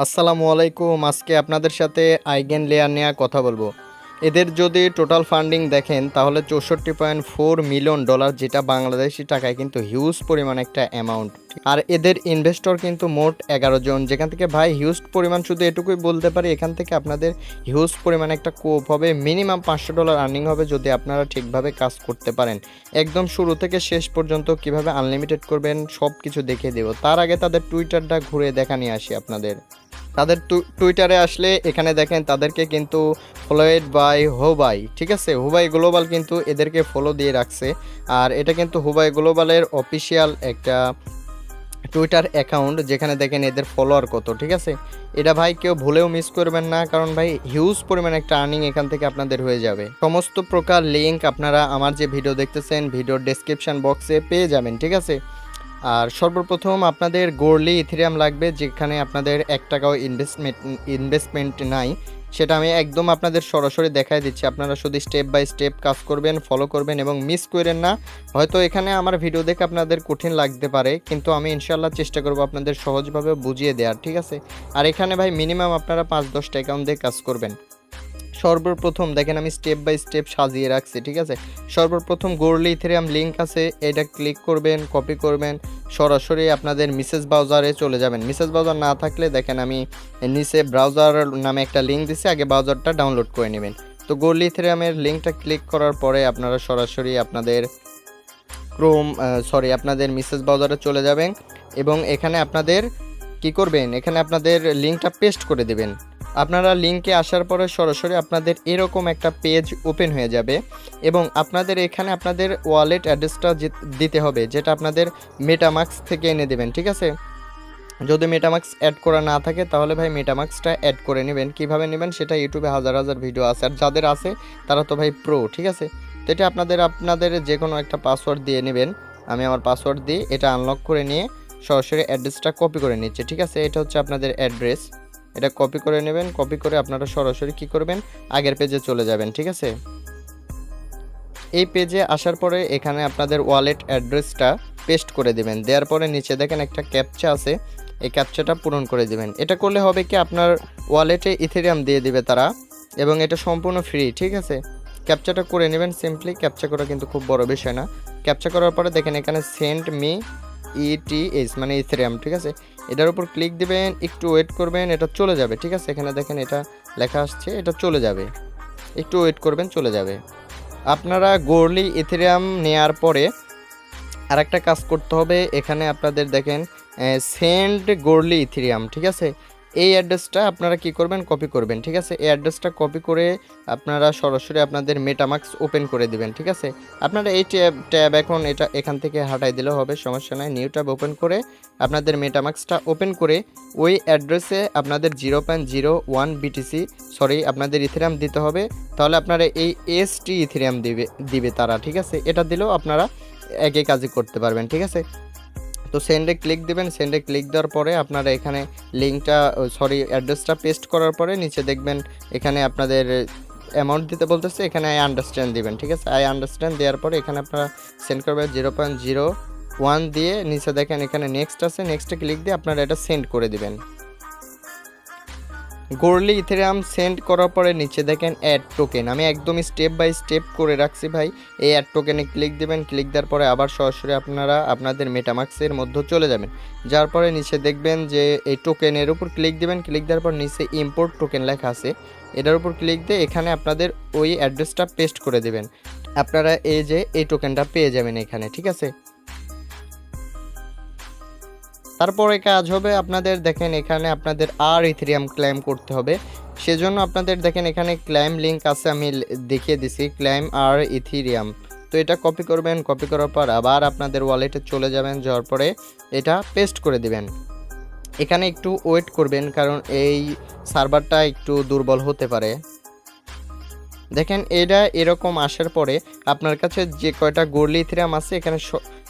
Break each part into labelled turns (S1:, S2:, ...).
S1: আসসালামুআলাইকুম। আজকে আপনাদের সাথে আইগেন লেয়ার নিয়ে কথা বলবো। এদের যদি টোটাল ফান্ডিং দেখেন তাহলে 64.4 মিলিয়ন ডলার, যেটা বাংলাদেশি টাকায় কিন্তু হিউজ পরিমাণ একটা অ্যামাউন্ট। আর এদের ইনভেস্টর কিন্তু মোট 11 জন, যেখান থেকে ভাই হিউজ পরিমাণ, শুধু এটুকুই বলতে পারি এখান থেকে আপনাদের হিউজ পরিমাণ একটা কোপ হবে। মিনিমাম $500 আর্নিং হবে যদি আপনারা ঠিকভাবে কাজ করতে পারেন। একদম শুরু থেকে শেষ পর্যন্ত কিভাবে আনলিমিটেড করবেন সব কিছু দেখিয়ে দেব। তার আগে তাদের টুইটারটা ঘুরে দেখা নিয়ে আসি আপনাদের। তাদের টুইটারে আসলে এখানে দেখেন তাদেরকে কিন্তু ফলোয়েড বাই হুবাই, ঠিক আছে, হুবাই গ্লোবাল কিন্তু এদেরকে ফলো দিয়ে রাখছে। আর এটা কিন্তু হুবাই গ্লোবালের অফিসিয়াল একটা টুইটার অ্যাকাউন্ট, যেখানে দেখেন এদের ফলোয়ার কত, ঠিক আছে। এটা ভাই কেউ ভুলেও মিস করবেন না, কারণ ভাই হিউজ পরিমাণ একটা আর্নিং এখান থেকে আপনাদের হয়ে যাবে। সমস্ত প্রকার লিঙ্ক আপনারা আমার যে ভিডিও দেখতেছেন ভিডিওর ডেসক্রিপশন বক্সে পেয়ে যাবেন, ঠিক আছে। আর সর্বপ্রথম আপনাদের গোর্লি ইথেরিয়াম লাগবে, যেখানে আপনাদের 1 টাকাও ইনভেস্টমেন্ট নাই। সেটা আমি একদম আপনাদের সরাসরি দেখাই দিচ্ছি। আপনারা শুধু স্টেপ বাই স্টেপ কাজ করবেন, ফলো করবেন এবং মিস করেন না। হয়তো এখানে আমার ভিডিও দেখে আপনাদের কঠিন লাগতে পারে, কিন্তু আমি ইনশাল্লাহ চেষ্টা করব আপনাদের সহজভাবে বুঝিয়ে দেওয়ার, ঠিক আছে। আর এখানে ভাই মিনিমাম আপনারা 5-10টা অ্যাকাউন্ট দিয়ে কাজ করবেন। সর্বপ্রথম দেখেন আমি স্টেপ বাই স্টেপ সাজিয়ে রাখছি, ঠিক আছে। সর্বপ্রথম গোর্লি ইথেরিয়াম লিঙ্ক আছে, এটা ক্লিক করবেন, কপি করবেন, সরাসরি আপনাদের মিসেস ব্রাউজারে চলে যাবেন। মিসেস ব্রাউজার না থাকলে দেখেন আমি নিচে ব্রাউজার নামে একটা লিঙ্ক দিচ্ছি, আগে ব্রাউজারটা ডাউনলোড করে নেবেন। তো গোর্লি ইথেরিয়ামের লিঙ্কটা ক্লিক করার পরে আপনারা সরাসরি আপনাদের আপনাদের মিসেস ব্রাউজারে চলে যাবেন এবং এখানে আপনাদের কি করবেন, এখানে আপনাদের লিঙ্কটা পেস্ট করে দেবেন। আপনারা লিঙ্কে আসার পরে সরাসরি আপনাদের এরকম একটা পেজ ওপেন হয়ে যাবে এবং আপনাদের এখানে আপনাদের ওয়ালেট অ্যাড্রেসটা দিতে হবে, যেটা আপনাদের মেটামাক্স থেকে এনে দেবেন, ঠিক আছে। যদি মেটামাক্স অ্যাড করা না থাকে তাহলে ভাই মেটামাক্সটা অ্যাড করে নেবেন। কিভাবে নেবেন সেটা ইউটিউবে হাজার হাজার ভিডিও আছে, আর যাদের আছে তারা তো ভাই প্রো, ঠিক আছে। তো এটা আপনাদের যে কোনো একটা পাসওয়ার্ড দিয়ে নেবেন। আমি আমার পাসওয়ার্ড দিয়ে এটা আনলক করে নিয়ে সরাসরি অ্যাড্রেসটা কপি করে নিচ্ছি, ঠিক আছে। এটা হচ্ছে আপনাদের অ্যাড্রেস, এটা কপি করে নেবেন। কপি করে আপনারা সরাসরি কি করবেন, আগের পেজে চলে যাবেন, ঠিক আছে। এই পেজে আসার পরে এখানে আপনাদের ওয়ালেট অ্যাড্রেসটা পেস্ট করে দিবেন। দেওয়ার পরে নিচে দেখেন একটা ক্যাপচা আছে, এই ক্যাপচাটা পূরণ করে দিবেন। এটা করলে হবে কি, আপনার ওয়ালেটে ইথেরিয়াম দিয়ে দিবে তারা এবং এটা সম্পূর্ণ ফ্রি, ঠিক আছে। ক্যাপচাটা করে নেবেন সিম্পলি। ক্যাপচা করা কিন্তু খুব বড় বিষয় না। ক্যাপচা করার পরে দেখেন এখানে সেন্ড মি ইটিএস মানে ইথেরিয়াম, ঠিক আছে। এটার উপর ক্লিক দিবেন, একটু ওয়েট করবেন, এটা চলে যাবে, ঠিক আছে। এখানে দেখেন এটা লেখা আসছে, এটা চলে যাবে, একটু ওয়েট করবেন, চলে যাবে। আপনারা গোর্লি ইথেরিয়াম নেওয়ার পরে আরেকটা কাজ করতে হবে। এখানে আপনাদের দেখেন সেন্ড গোর্লি ইথেরিয়াম, ঠিক আছে। এই অ্যাড্রেসটা আপনারা কি করবেন, কপি করবেন, ঠিক আছে। এই অ্যাড্রেসটা কপি করে আপনারা সরাসরি আপনাদের মেটামাক্স ওপেন করে দিবেন, ঠিক আছে। আপনারা এই ট্যাব এখন এটা এখান থেকে হাটাই দিলেও হবে, সমস্যা নাই। নিউ ট্যাব ওপেন করে আপনাদের মেটামাক্সটা ওপেন করে ওই অ্যাড্রেসে আপনাদের 0.01 বিটিসি আপনাদের ইথেরিয়াম দিতে হবে। তাহলে আপনারা এই এসটি ইথেরিয়াম দিবে তারা, ঠিক আছে। এটা দিলেও আপনারা একই কাজই করতে পারবেন, ঠিক আছে। তো সেন্ডে ক্লিক দিবেন। সেন্ডে ক্লিক দেওয়ার পরে আপনারা এখানে লিঙ্কটা অ্যাড্রেসটা পেস্ট করার পরে নিচে দেখবেন এখানে আপনাদের অ্যামাউন্ট দিতে বলতেছে, এখানে আই আন্ডারস্ট্যান্ড দিবেন, ঠিক আছে। আই আন্ডারস্ট্যান্ড দেওয়ার পরে এখানে আপনারা সেন্ড করবেন 0.01 দিয়ে নিচে দেখেন এখানে নেক্সট আছে, নেক্সটে ক্লিক দিয়ে আপনারা এটা সেন্ড করে দিবেন। গোর্লি ইথেরিয়াম সেন্ড করার পরে নিচে দেখেন অ্যাড টোকেন, আমি একদম স্টেপ বাই স্টেপ করে রাখছি ভাই। এই অ্যাড টোকেনে ক্লিক দিবেন। ক্লিক দেওয়ার পরে আবার সরাসরি আপনারা আপনাদের মেটামাক্সের মধ্যে চলে যাবেন। যার পরে নিচে দেখবেন যে এই টোকেনের উপর ক্লিক দিবেন। ক্লিক দেওয়ার পর নিচে ইম্পোর্ট টোকেন লেখা আছে, এটার উপর ক্লিক দিয়ে এখানে আপনাদের ওই অ্যাড্রেসটা পেস্ট করে দিবেন। আপনারা এই যে এই টোকেনটা পেয়ে যাবেন এখানে, ঠিক আছে। তারপরে কাজ হবে আপনাদের দেখেন এখানে আপনাদের আর ইথেরিয়াম ক্লেম করতে হবে। সেজন্য আপনাদের দেখেন এখানে ক্লেম লিঙ্ক আছে, আমি দেখিয়ে দিছি, ক্লেম আর ইথেরিয়াম। তো এটা কপি করবেন, কপি করার পর আবার আপনাদের ওয়ালেটে চলে যাবেন, যাওয়ার পরে এটা পেস্ট করে দিবেন। এখানে একটু ওয়েট করবেন, কারণ এই সার্ভারটা একটু দুর্বল হতে পারে। দেখেন এটা এরকম আসার পরে আপনার কাছে যে কয়টা গোল্ড ইথেরিয়াম আছে এখানে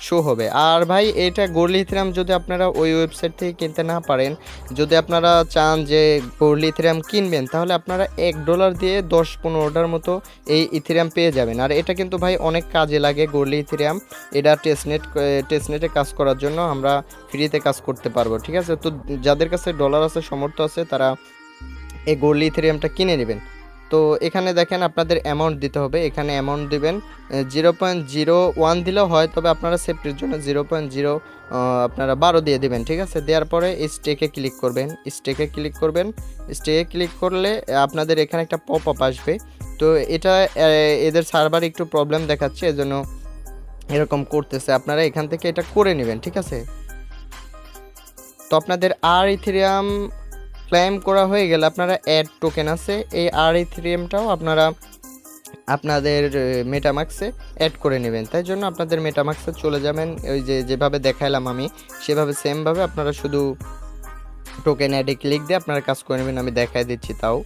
S1: শো হবে। আর ভাই এটা গোল্ড ইথেরিয়াম যদি আপনারা ওই ওয়েবসাইট থেকে কিনতে না পারেন, যদি আপনারা চান যে গোল্ড ইথেরিয়াম কিনবেন, তাহলে আপনারা $1 দিয়ে 10-15টার মতো এই ইথেরিয়াম পেয়ে যাবেন। আর এটা কিন্তু ভাই অনেক কাজে লাগে গোল্ড ইথেরিয়াম। এটা টেস্টনেটে কাজ করার জন্য আমরা ফ্রিতে কাজ করতে পারবো, ঠিক আছে। তো যাদের কাছে ডলার আছে, সমর্থ আছে, তারা এই গোল্ড ইথেরিয়ামটা কিনে নেবেন। তো এখানে দেখেন আপনাদের অ্যামাউন্ট দিতে হবে, এখানে অ্যামাউন্ট দিবেন 0.01 দিলেও হয়, তবে আপনারা সেফটির জন্য 0.0 আপনারা 12 দিয়ে দেবেন, ঠিক আছে। দেওয়ার পরে স্টেকে ক্লিক করবেন, স্টেকে ক্লিক করলে আপনাদের এখানে একটা পপ আপ আসবে। তো এটা এদের সার্ভার একটু প্রবলেম দেখাচ্ছে, এজন্য এরকম করতেছে। আপনারা এখান থেকে এটা করে নেবেন, ঠিক আছে। তো আপনাদের আর ইথেরিয়াম ক্লেম করা হয়ে গেলে আপনারা অ্যাড টোকেন আছে, এই আর ইথেরিয়ামটাও আপনারা আপনাদের মেটামাক্সে অ্যাড করে নেবেন। তাই জন্য আপনাদের মেটামাক্সে চলে যাবেন, ওই যেভাবে দেখাইলাম আমি সেভাবে সেমভাবে আপনারা শুধু টোকেন অ্যাডে ক্লিক দিয়ে আপনারা কাজ করে নেবেন। আমি দেখাই দিচ্ছি, তাও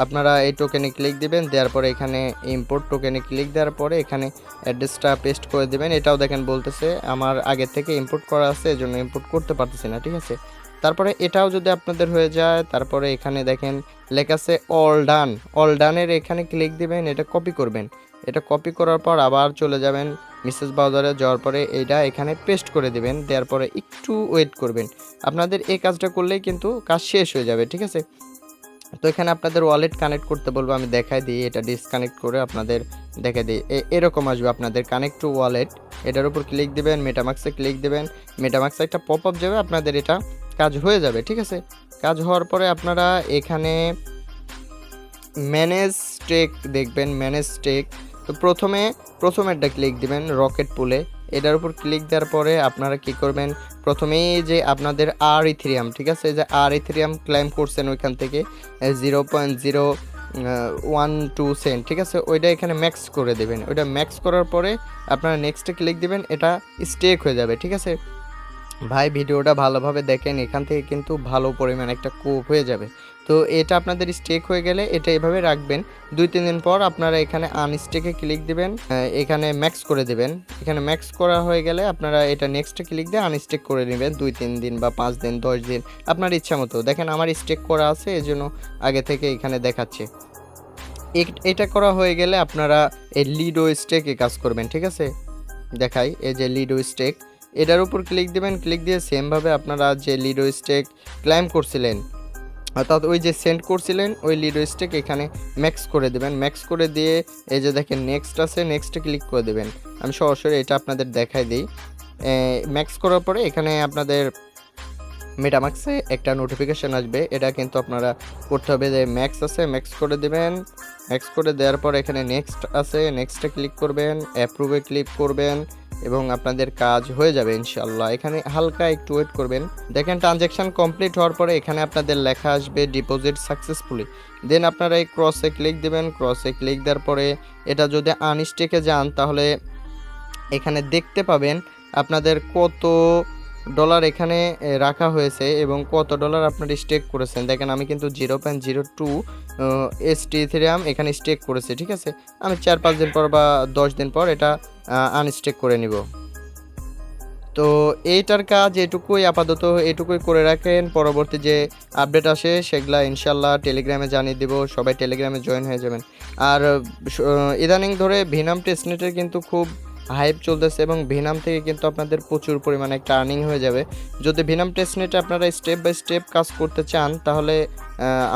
S1: আপনারা এই টোকেনে ক্লিক দিবেন, দেওয়ার পরে এখানে ইম্পোর্ট টোকেনে ক্লিক দেওয়ার পরে এখানে অ্যাড্রেসটা পেস্ট করে দেবেন। এটাও দেখেন বলতেছে আমার আগে থেকে ইম্পোর্ট করা আছে, এজন্য ইম্পোর্ট করতে পারতেছি না, ঠিক আছে। তারপরে এটাও যদি আপনাদের হয়ে যায়, তারপরে এখানে দেখেন লেখা আছে অল ডানের এখানে ক্লিক দিবেন, এটা কপি করবেন। এটা কপি করার পর আবার চলে যাবেন মেসেজ ব্রাউজারে, যাওয়ার পরে এইটা এখানে পেস্ট করে দিবেন। দেওয়ার পরে একটু ওয়েট করবেন। আপনাদের এই কাজটা করলেই কিন্তু কাজ শেষ হয়ে যাবে, ঠিক আছে। তো এখানে আপনাদের ওয়ালেট কানেক্ট করতে বলবো, আমি দেখাই দিই। এটা ডিসকানেক্ট করে আপনাদের দেখাই দিই, এরকম আসবে আপনাদের কানেক্ট টু ওয়ালেট। এটার উপর ক্লিক দিবেন, মেটামাক্সে ক্লিক দিবেন, মেটামাক্সে একটা পপ আপ যাবে, আপনাদের এটা কাজ হয়ে যাবে, ঠিক আছে। কাজ হওয়ার পরে আপনারা এখানে ম্যানেজ স্টেক দেখবেন, ম্যানেজ স্টেক। তো প্রথমেরটা ক্লিক দিবেন রকেট পুলে, এটার উপর ক্লিক দেওয়ার পরে আপনারা কি করবেন, প্রথমেই যে আপনাদের আর ইথেরিয়াম, ঠিক আছে, যে আর ইথেরিয়াম ক্লেম করছেন ওইখান থেকে 0.012 সেন্ট, ঠিক আছে, ওইটা এখানে ম্যাক্স করে দেবেন। ওইটা ম্যাক্স করার পরে আপনারা নেক্সটে ক্লিক দিবেন, এটা স্টেক হয়ে যাবে, ঠিক আছে। ভাই ভিডিওটা ভালোভাবে দেখেন, এখান থেকে কিন্তু ভালো পরিমাণ একটা কোপ হয়ে যাবে। তো এটা আপনাদের স্টেক হয়ে গেলে এটা এভাবে রাখবেন। 2-3 দিন পর আপনারা এখানে আনস্টেকে ক্লিক দিবেন, এখানে ম্যাক্স করে দেবেন। এখানে ম্যাক্স করা হয়ে গেলে আপনারা এটা নেক্সটে ক্লিক দিয়ে আনস্টেক করে নেবেন 2-3 দিন বা 5 দিন 10 দিন আপনার ইচ্ছা মতো। দেখেন আমার স্টেক করা আছে, এজন্য আগে থেকে এখানে দেখাচ্ছে। এটা করা হয়ে গেলে আপনারা এই লিডো স্টেকে কাজ করবেন, ঠিক আছে। দেখাই, এই যে লিডো স্টেক, এটার উপর ক্লিক দিবেন। ক্লিক দিয়ে সেমভাবে আপনারা যে লিডো স্টেক ক্লাইম করছিলেন, অর্থাৎ ওই যে সেন্ড করছিলেন ওই লিডো স্টেক এখানে ম্যাক্স করে দেবেন। ম্যাক্স করে দিয়ে এই যে দেখেন নেক্সট আছে, নেক্সটে ক্লিক করে দেবেন। আমি সরাসরি এটা আপনাদের দেখাই দিই। ম্যাক্স করার পরে এখানে আপনাদের মেটামাক্সে একটা নোটিফিকেশান আসবে, এটা কিন্তু আপনারা করতে হবে যে ম্যাক্স আছে, ম্যাক্স করে দেবেন। ম্যাক্স করে দেওয়ার পর এখানে নেক্সট আছে, নেক্সটে ক্লিক করবেন, অ্যাপ্রুভে ক্লিক করবেন এবং আপনাদের কাজ হয়ে যাবে ইনশাল্লাহ। এখানে হালকা একটু ওয়েট করবেন। দেখেন ট্রানজ্যাকশান কমপ্লিট হওয়ার পরে এখানে আপনাদের লেখা আসবে ডিপোজিট সাকসেসফুলি। দেন আপনারা এই ক্রসে ক্লিক দেবেন। ক্রসে ক্লিক দেওয়ার পরে এটা যদি আনস্টেকে যান তাহলে এখানে দেখতে পাবেন আপনাদের কত ডলার এখানে রাখা হয়েছে এবং কত ডলার আপনারা স্টেক করেছেন। দেখেন আমি কিন্তু 0.02 এসটি ইথেরিয়াম এখানে স্টেক করেছি, ঠিক আছে। আমি 4-5 দিন পর বা 10 দিন পর এটা আনস্টেক করে নিব। তো এইটার কাজ এটুকুই, আপাতত এটুকুই করে রাখেন। পরবর্তী যে আপডেট আসে সেগুলা ইনশাল্লাহ টেলিগ্রামে জানিয়ে দেব, সবাই টেলিগ্রামে জয়েন হয়ে যাবেন। আর ইদানিং ধরে ভিনাম টেস্টনেটের কিন্তু খুব হাইপ চলতেছে এবং ভিনাম থেকে কিন্তু আপনাদের প্রচুর পরিমাণে একটা আর্নিং হয়ে যাবে। যদি ভিনাম টেস্টনেটে আপনারা স্টেপ বাই স্টেপ কাজ করতে চান তাহলে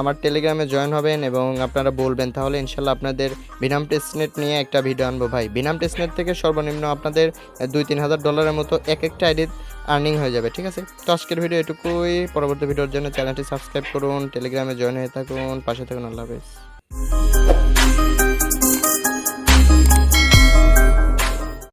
S1: আমার টেলিগ্রামে জয়েন হবেন এবং আপনারা বলবেন, তাহলে ইনশাল্লাহ আপনাদের ভিনাম টেস্টনেট নিয়ে একটা ভিডিও আনবো ভাই। ভিনাম টেস্টনেট থেকে সর্বনিম্ন আপনাদের 2-3 হাজার ডলারের মতো এক একটা আইডির আর্নিং হয়ে যাবে, ঠিক আছে। তো আজকের ভিডিও এটুকুই। পরবর্তী ভিডিওর জন্য চ্যানেলটি সাবস্ক্রাইব করুন, টেলিগ্রামে জয়েন হয়ে থাকুন, পাশে থাকুন। আল্লাহ হাফেজ।